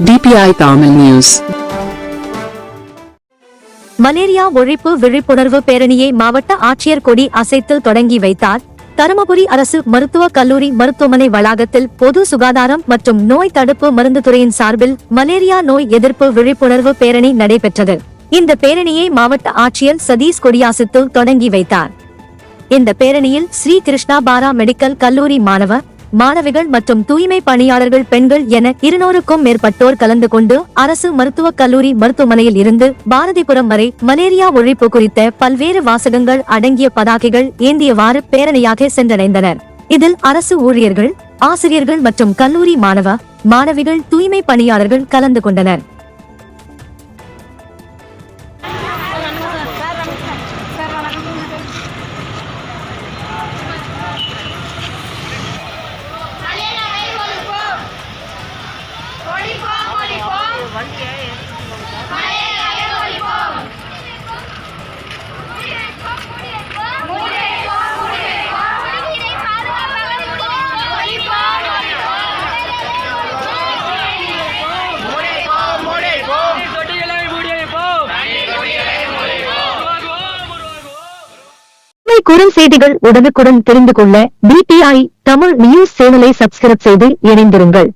DPI Tamil News. Malaria ஒழிப்பு விழிப்புணர்வு பேரணியை மாவட்ட ஆட்சியர் கொடி அசைத்து தொடங்கி வைத்தார். தருமபுரி அரசு மருத்துவக் கல்லூரி மருத்துவமனை வளாகத்தில் பொது சுகாதாரம் மற்றும் நோய் தடுப்பு மருந்து துறையின் சார்பில் மலேரியா நோய் எதிர்ப்பு விழிப்புணர்வு பேரணி நடைபெற்றது. இந்த பேரணியை மாவட்ட ஆட்சியர் சதீஷ் கொடியசைத்து தொடங்கி வைத்தார். இந்த பேரணியில் ஸ்ரீ கிருஷ்ணா பாரா மெடிக்கல் கல்லூரி மாணவிகள் மற்றும் தூய்மை பணியாளர்கள் பெண்கள் என 200க்கும் மேற்பட்டோர் கலந்து கொண்டு அரசு மருத்துவக் கல்லூரி மருத்துவமனையில் இருந்து பாரதிபுரம் வரை மலேரியா ஒழிப்பு குறித்த பல்வேறு வாசகங்கள் அடங்கிய பதாகைகள் ஏந்தியவாறு பேரணியாக சென்றடைந்தனர். இதில் அரசு ஊழியர்கள், ஆசிரியர்கள் மற்றும் கல்லூரி மாணவிகள், தூய்மை பணியாளர்கள் கலந்து கொண்டனர். குறுஞ்செய்திகள் உடனுக்குடன் தெரிந்து கொள்ள DPI தமிழ் நியூஸ் சேனலை சப்ஸ்கிரைப் செய்து இணைந்திருங்கள்.